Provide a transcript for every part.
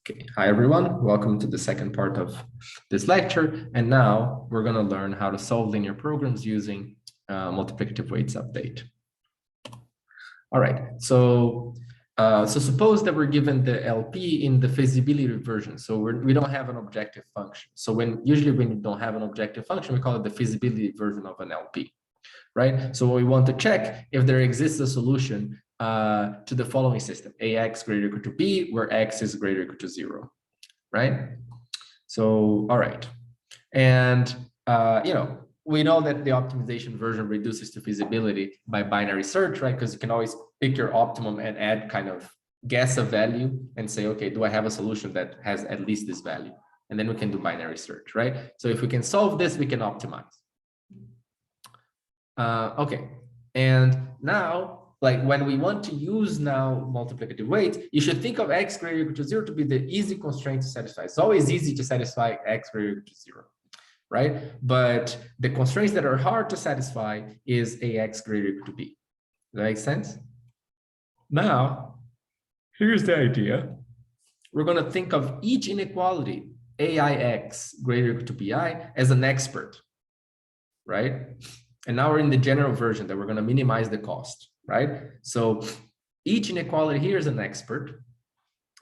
Okay. Hi, everyone. Welcome to the second part of this lecture. And now we're going to learn how to solve linear programs using multiplicative weights update. All right. So suppose that we're given the LP in the feasibility version. So we don't have an objective function. So usually when you don't have an objective function, we call it the feasibility version of an LP, right? So we want to check if there exists a solution to the following system: AX greater or equal to B, where X is greater or equal to 0, right? So, all right. And, we know that the optimization version reduces to feasibility by binary search, right? Because you can always pick your optimum and add guess a value and say, okay, do I have a solution that has at least this value? And then we can do binary search, right? So if we can solve this, we can optimize. Okay, and now, like when we want to use now multiplicative weights, you should think of X greater or equal to 0 to be the easy constraint to satisfy. It's always easy to satisfy X greater or equal to 0, right? But the constraints that are hard to satisfy is AX greater or equal to B. Does that make sense? Now, here's the idea. We're going to think of each inequality, AIX greater or equal to BI, as an expert, right? And now we're in the general version that we're going to minimize the cost, right? So each inequality here is an expert.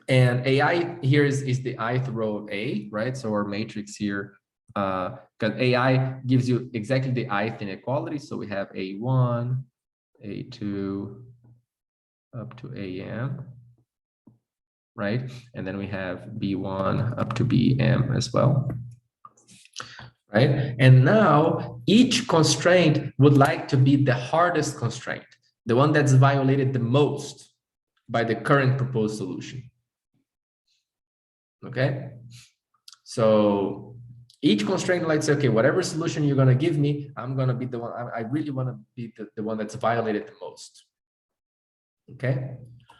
And AI here is the ith row of A, right? So our matrix here, because AI gives you exactly the ith inequality. So we have A1, A2, up to AM, right? And then we have B1 up to BM as well. Right? And now each constraint would like to be the hardest constraint, the one that's violated the most by the current proposed solution. Okay? So each constraint likes, okay, whatever solution you're going to give me, I'm going to be the one, I really want to be the one that's violated the most. Okay?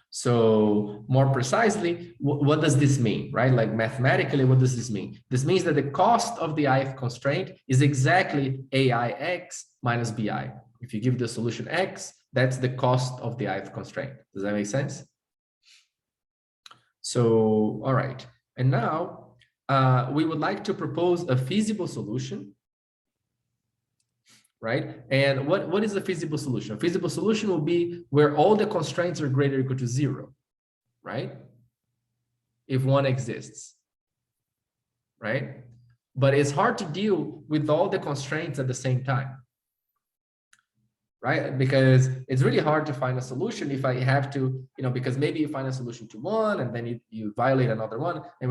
So more precisely, what does this mean, right? Like mathematically, what does this mean? This means that the cost of the ith constraint is exactly AIX minus BI. If you give the solution X, that's the cost of the ith constraint. Does that make sense? So, all right. And now we would like to propose a feasible solution, right? And what is a feasible solution? A feasible solution will be where all the constraints are greater or equal to 0, right? If one exists, right? But it's hard to deal with all the constraints at the same time, right? Because it's really hard to find a solution if I have to, because maybe you find a solution to one and then you violate another one, and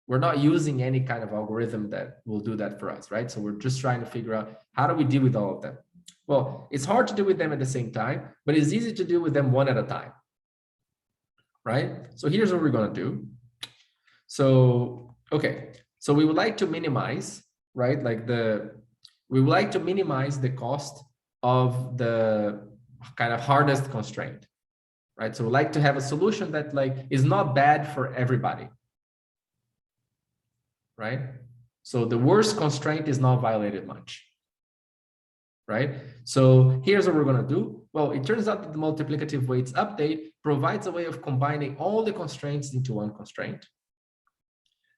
we're not using any kind of algorithm that will do that for us, right? So we're just trying to figure out how do we deal with all of them? Well, it's hard to deal with them at the same time, but it's easy to deal with them one at a time, right? So here's what we're going to do. So, okay. So we would like to minimize, right? We would like to minimize the cost of the kind of hardest constraint, right? So we like to have a solution that is not bad for everybody, right? So the worst constraint is not violated much, right? So here's what we're going to do. Well, it turns out that the multiplicative weights update provides a way of combining all the constraints into one constraint.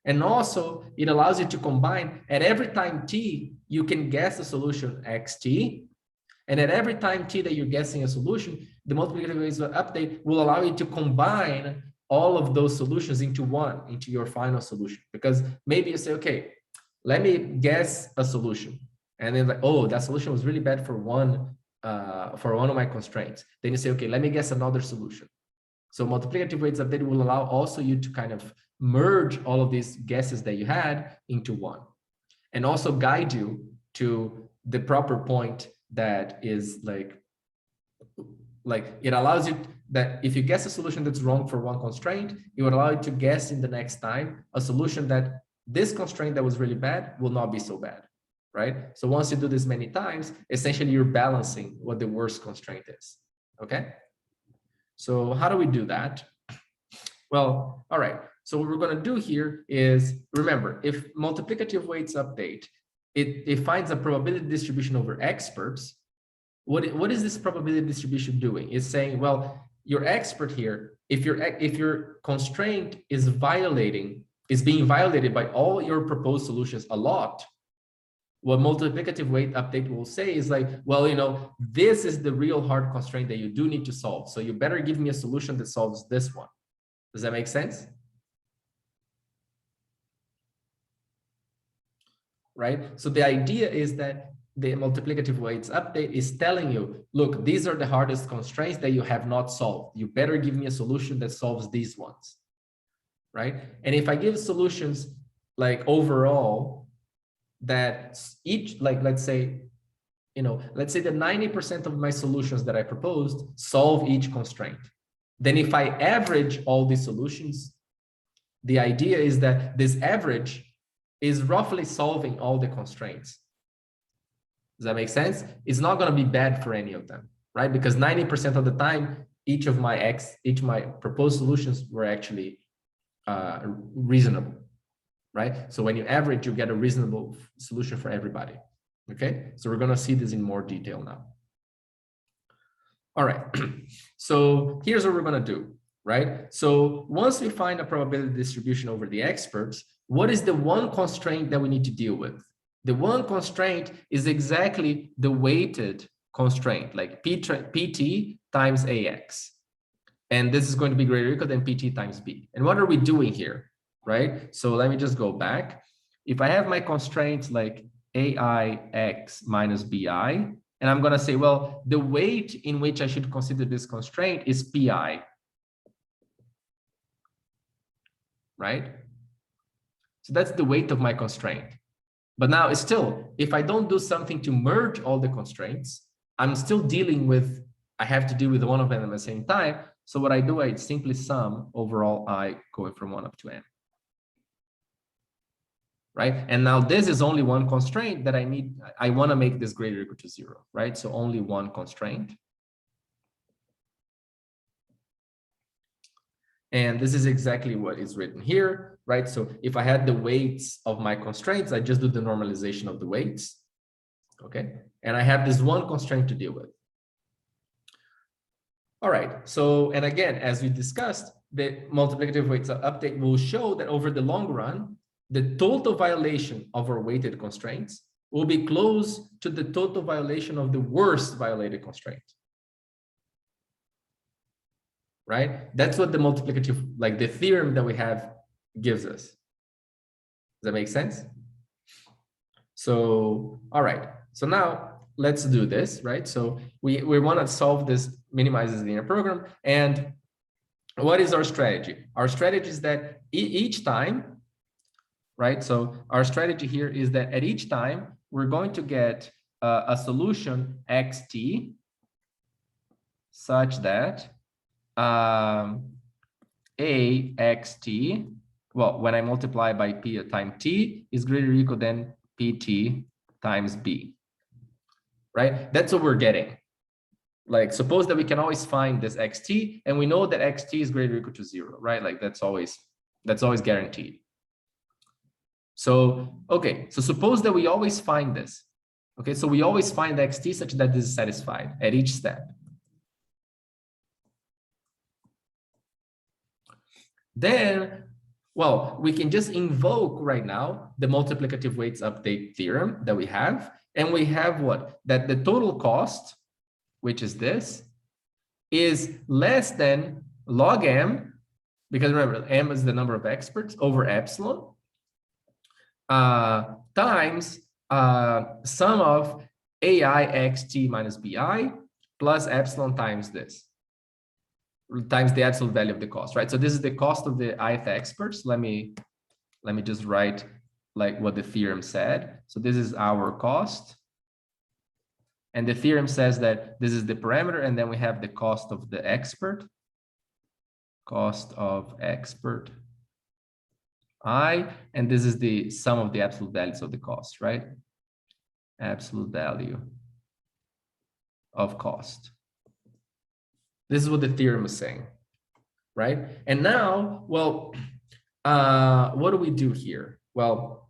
And also, it allows you to combine at every time t, you can guess a solution xt. And at every time t that you're guessing a solution, the multiplicative weights update will allow you to combine all of those solutions into your final solution. Because maybe you say, okay, let me guess a solution. And then oh, that solution was really bad for one of my constraints. Then you say, okay, let me guess another solution. So multiplicative weights update will allow also you to kind of merge all of these guesses that you had into one, and also guide you to the proper point that is like it allows you that if you guess a solution that's wrong for one constraint, it would allow you to guess in the next time a solution that this constraint that was really bad will not be so bad, right? So once you do this many times, essentially you're balancing what the worst constraint is, okay? So how do we do that? Well, all right. So what we're going to do here is, remember, if multiplicative weights update, it finds a probability distribution over experts. What is this probability distribution doing? It's saying, well, your expert here if your constraint is being violated by all your proposed solutions a lot, what multiplicative weight update will say is like, well, you know, this is the real hard constraint that you do need to solve. So you better give me a solution that solves this one. Does that make sense? Right? So the idea is that the multiplicative weights update is telling you, look, these are the hardest constraints that you have not solved. You better give me a solution that solves these ones, right? And if I give solutions like overall that each, like, let's say, you know, let's say that 90% of my solutions that I proposed solve each constraint. Then if I average all these solutions, the idea is that this average is roughly solving all the constraints. Does that make sense? It's not going to be bad for any of them, right? Because 90% of the time, each of my proposed solutions were actually reasonable, right? So when you average, you get a reasonable solution for everybody. Okay, so we're going to see this in more detail now. All right, so here's what we're going to do, right? So once we find a probability distribution over the experts, what is the one constraint that we need to deal with? The one constraint is exactly the weighted constraint, like PT times AX. And this is going to be greater or equal than PT times B. And what are we doing here, right? So let me just go back. If I have my constraints like AIX minus BI, and I'm going to say, well, the weight in which I should consider this constraint is PI, right? So that's the weight of my constraint. But now it's still, if I don't do something to merge all the constraints, I'm still dealing with, I have to deal with one of them at the same time. So what I do, I simply sum overall I going from 1 up to n. Right? And now this is only one constraint that I need. I want to make this greater or equal to 0, right? So only one constraint. And this is exactly what is written here, right? So if I had the weights of my constraints, I just do the normalization of the weights, okay? And I have this one constraint to deal with. All right, so, and again, as we discussed, the multiplicative weights update will show that over the long run, the total violation of our weighted constraints will be close to the total violation of the worst violated constraint. Right? That's what the multiplicative, like the theorem that we have gives us. Does that make sense? So, all right. So now let's do this, right? So we want to solve this minimizes linear program. And what is our strategy? Our strategy is that each time, right? So our strategy here is that at each time, we're going to get a solution xt such that axt, well, when I multiply by p times t is greater or equal than pt times b, right? That's what we're getting. Like, suppose that we can always find this xt, and we know that xt is greater or equal to 0, right? Like that's always guaranteed. So, okay, so suppose that we always find this. Okay, so we always find xt such that this is satisfied at each step. Then, well, we can just invoke right now the multiplicative weights update theorem that we have. And we have what? That the total cost, which is this, is less than log m, because remember, m is the number of experts, over epsilon, times sum of AIXT minus BI plus epsilon times this, times the absolute value of the cost, right? So this is the cost of the ith experts. Let me just write like what the theorem said. So this is our cost. And the theorem says that this is the parameter, and then we have the cost of the expert, cost of expert I, and this is the sum of the absolute values of the cost, right? Absolute value of cost. This is what the theorem is saying, right? And now, well, what do we do here? Well,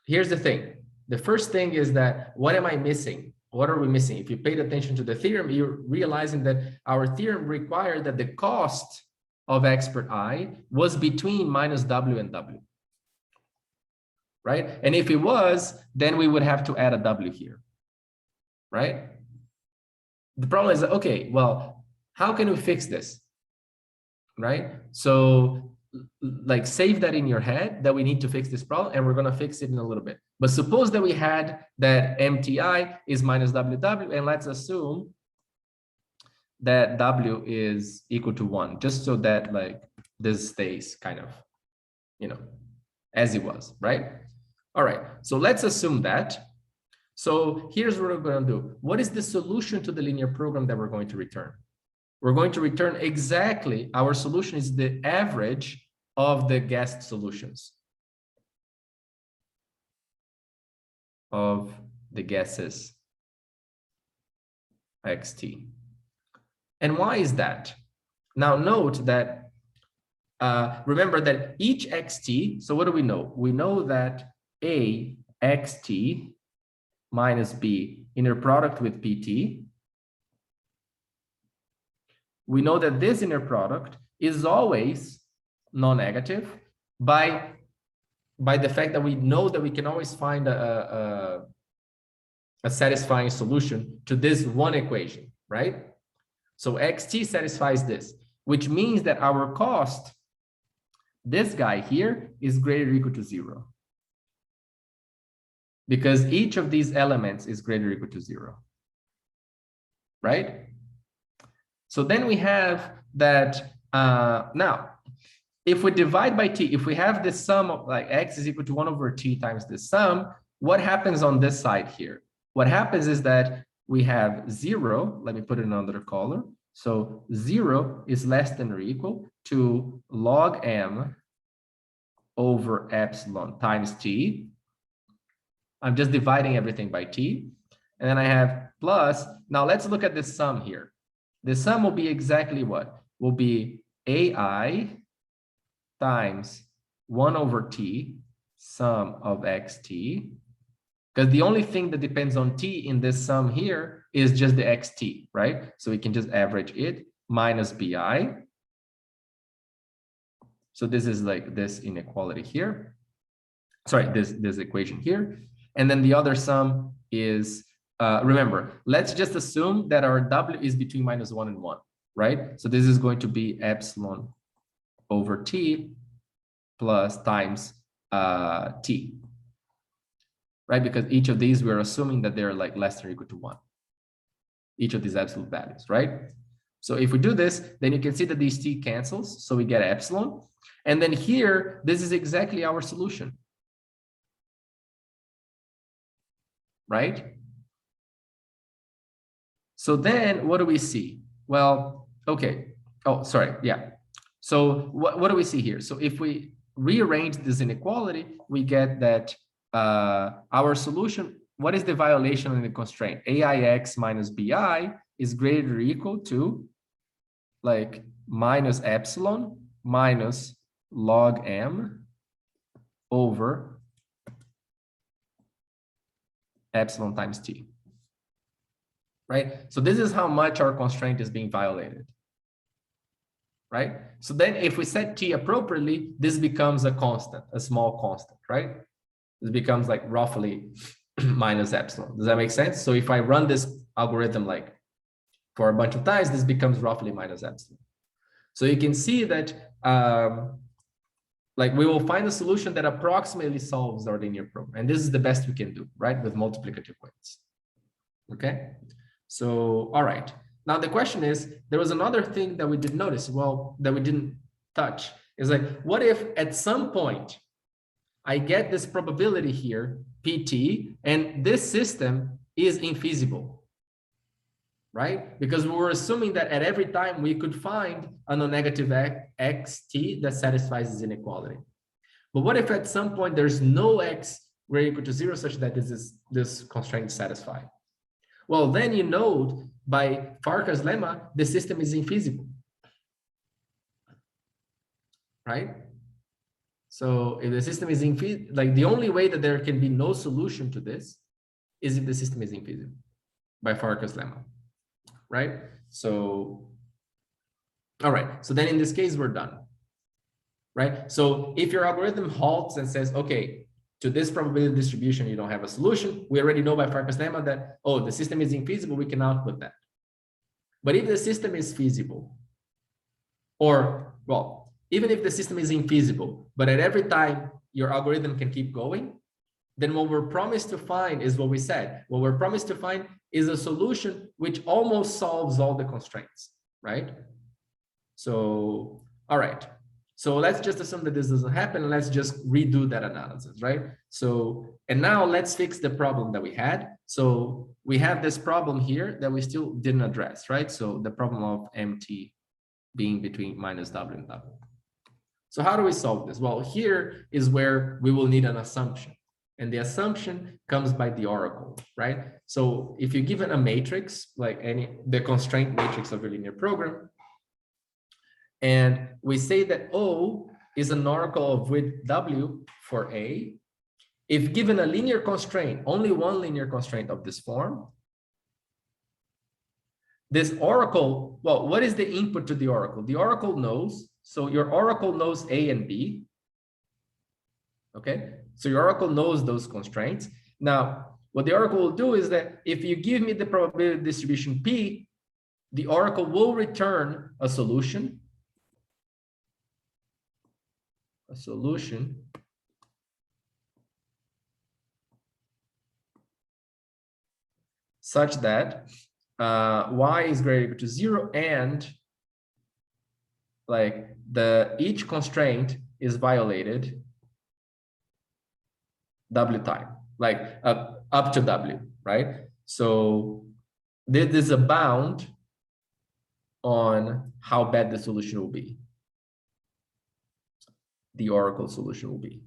here's the thing. The first thing is that, what am I missing? What are we missing? If you paid attention to the theorem, you're realizing that our theorem required that the cost of expert I was between minus W and W, right? And if it was, then we would have to add a W here, right? The problem is, okay, well, how can we fix this, right? So like save that in your head that we need to fix this problem, and we're going to fix it in a little bit. But suppose that we had that MTI is minus WW, and let's assume that W is equal to 1, just so that like this stays kind of, you know, as it was, right? All right, so let's assume that. So here's what we're going to do. What is the solution to the linear program that we're going to return? We're going to return exactly, our solution is the average of the guessed solutions, of the guesses, xt. And why is that? Now note that, remember that each xt, so what do we know? We know that A xt minus B inner product with pt. We know that this inner product is always non-negative by the fact that we know that we can always find a satisfying solution to this one equation, right? So xt satisfies this, which means that our cost, this guy here, is greater or equal to 0. Because each of these elements is greater or equal to 0, right? So then we have that, now, if we divide by t, if we have this sum of like x is equal to 1 over t times this sum, what happens on this side here? What happens is that we have 0, let me put it in another color. So 0 is less than or equal to log m over epsilon times t. I'm just dividing everything by t. And then I have plus, now let's look at this sum here. The sum will be exactly what? Will be ai times 1 over t, sum of xt, because the only thing that depends on t in this sum here is just the xt, right? So we can just average it, minus bi. So this is like this inequality here. Sorry, this equation here. And then the other sum is, remember, let's just assume that our w is between minus 1 and 1, right? So this is going to be epsilon over t plus times t, right? Because each of these, we're assuming that they're like less than or equal to 1. Each of these absolute values, right? So if we do this, then you can see that these t cancels, so we get epsilon. And then here, this is exactly our solution, right? So then what do we see? Well, okay. Oh, sorry. Yeah. So what do we see here? So if we rearrange this inequality, we get that our solution, what is the violation in the constraint? AIX minus BI is greater or equal to like minus epsilon minus log m over epsilon times t, right? So this is how much our constraint is being violated, right? So then if we set t appropriately, this becomes a constant, a small constant, right? This becomes like roughly minus epsilon. Does that make sense? So if I run this algorithm like for a bunch of times, this becomes roughly minus epsilon. So you can see that like we will find a solution that approximately solves our linear program. And this is the best we can do, right? With multiplicative weights. Okay. So, all right. Now the question is, there was another thing that we did notice, well, that we didn't touch. Is like, what if at some point I get this probability here, PT, and this system is infeasible, right? Because we were assuming that at every time we could find a non-negative xt that satisfies this inequality. But what if at some point there's no x greater or equal to 0 such that this constraint is satisfied? Well, then you know by Farkas lemma, the system is infeasible, right? So if the system is infeasible, like the only way that there can be no solution to this is if the system is infeasible by Farkas lemma, right? So All right, so then in this case, we're done, right? So if your algorithm halts and says, okay, to this probability distribution, you don't have a solution, we already know by Farkas lemma that, oh, the system is infeasible, we can output that. But if the system is feasible, or, well, even if the system is infeasible, but at every time your algorithm can keep going, then what we're promised to find is what we said. What we're promised to find is a solution which almost solves all the constraints, right? So, all right. So let's just assume that this doesn't happen. Let's just redo that analysis, right? So, and now let's fix the problem that we had. So we have this problem here that we still didn't address, right? So the problem of MT being between minus W and W. So how do we solve this? Well, here is where we will need an assumption. And the assumption comes by the oracle, right? So if you're given a matrix, like the constraint matrix of a linear program, and we say that O is an oracle of width W for A, if given a linear constraint, only one linear constraint of this form, this oracle, well, what is the input to the oracle? The oracle knows, so your oracle knows A and B, okay? So your oracle knows those constraints. Now, what the oracle will do is that if you give me the probability distribution P, the oracle will return a solution. Such that y is greater or equal to 0 and like each constraint is violated W time, like up to W, right? So this is a bound on how bad the solution will be. The oracle solution will be.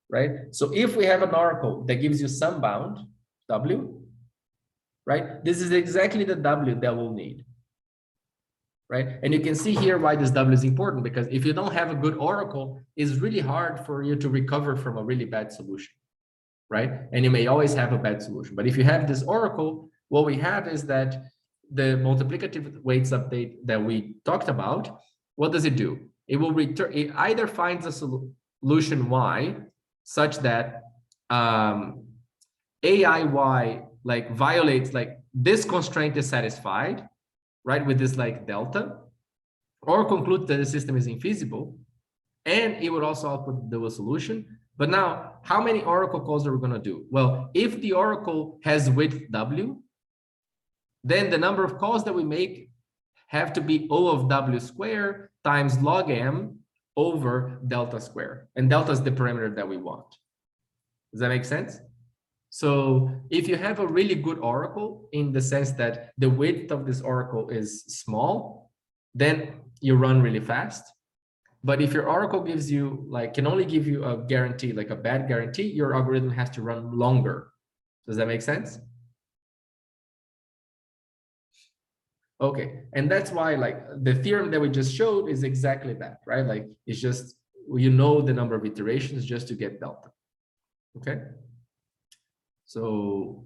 Right? So if we have an oracle that gives you some bound, W, right? This is exactly the W that we'll need. Right? And you can see here why this W is important, because if you don't have a good oracle, it's really hard for you to recover from a really bad solution, right? And you may always have a bad solution. But if you have this oracle, what we have is that the multiplicative weights update that we talked about, what does it do? It will return, it either finds a solution Y such that AIY like violates, like this constraint is satisfied, right, with this like delta, or conclude that the system is infeasible, and it would also output the solution. But now, how many oracle calls are we going to do? Well, if the oracle has width W, then the number of calls that we make have to be O of W squared times log M over delta squared. And delta is the parameter that we want. Does that make sense? So if you have a really good oracle, in the sense that the width of this oracle is small, then you run really fast. But if your oracle gives you, like, can only give you a guarantee, like a bad guarantee, your algorithm has to run longer. Does that make sense? Okay, and that's why, like, the theorem that we just showed is exactly that, right? Like, it's just, you know, the number of iterations just to get delta. Okay. So,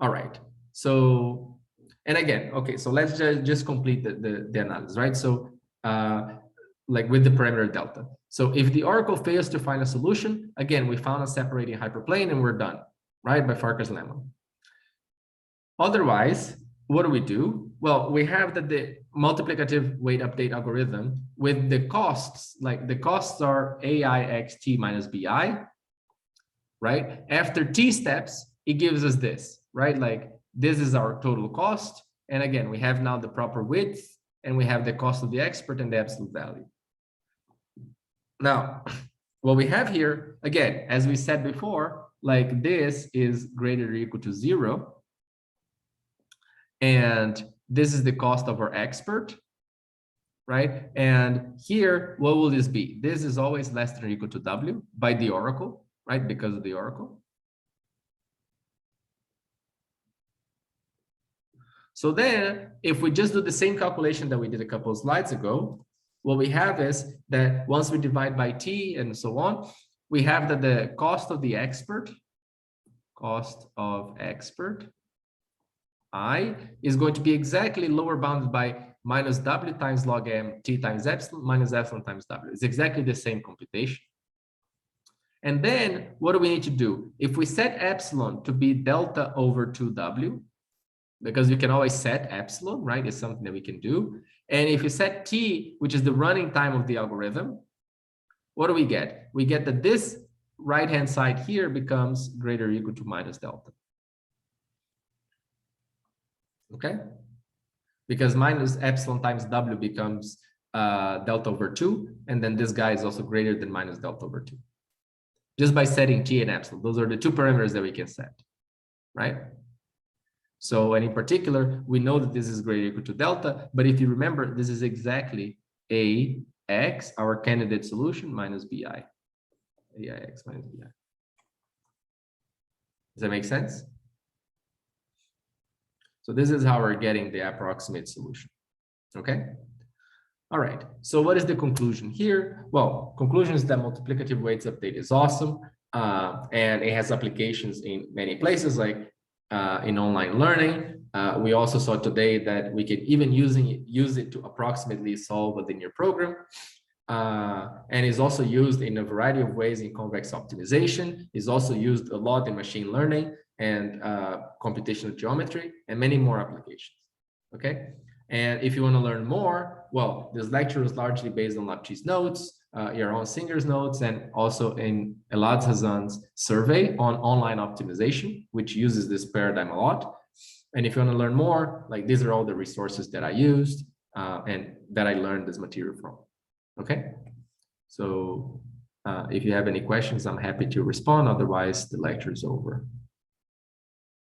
all right. So, and again, okay, so let's just complete the analysis, right? So, like with the parameter delta. So if the oracle fails to find a solution, again, we found a separating hyperplane and we're done, right? By Farkas lemma. Otherwise, what do we do? Well, we have that the multiplicative weight update algorithm with the costs, like the costs are AI x t minus bi, right? After t steps, it gives us this, right? Like this is our total cost. And again, we have now the proper width and we have the cost of the expert and the absolute value. Now, what we have here, again, as we said before, like this is greater or equal to 0. And this is the cost of our expert, right? And here, what will this be? This is always less than or equal to W by the oracle, right? Because of the oracle. So then, if we just do the same calculation that we did a couple of slides ago, what we have is that once we divide by t and so on, we have that the cost of the expert cost of expert I is going to be exactly lower bounded by minus W times log M T times epsilon minus epsilon times W. It's exactly the same computation. And then what do we need to do? If we set epsilon to be delta over 2W, because you can always set epsilon, right? It's something that we can do. And if you set T, which is the running time of the algorithm, what do we get? We get that this right-hand side here becomes greater or equal to minus delta. Okay? Because minus epsilon times W becomes delta over 2, and then this guy is also greater than minus delta over 2. Just by setting T and epsilon. Those are the two parameters that we can set, right? So, and in particular, we know that this is greater or equal to delta, but if you remember, this is exactly AX, our candidate solution, minus BI. AIX minus BI. Does that make sense? So this is how we're getting the approximate solution, okay? All right, so what is the conclusion here? Well, conclusion is that multiplicative weights update is awesome, and it has applications in many places, like in online learning. We also saw today that we can even use it to approximately solve a linear program. And is also used in a variety of ways in convex optimization, is also used a lot in machine learning and computational geometry, and many more applications, okay? And if you want to learn more, well, this lecture is largely based on Lapchi's notes, Yaron Singer's notes, and also in Elad Hazan's survey on online optimization, which uses this paradigm a lot. And if you want to learn more, like these are all the resources that I used and that I learned this material from. Okay, so if you have any questions, I'm happy to respond. Otherwise, the lecture is over.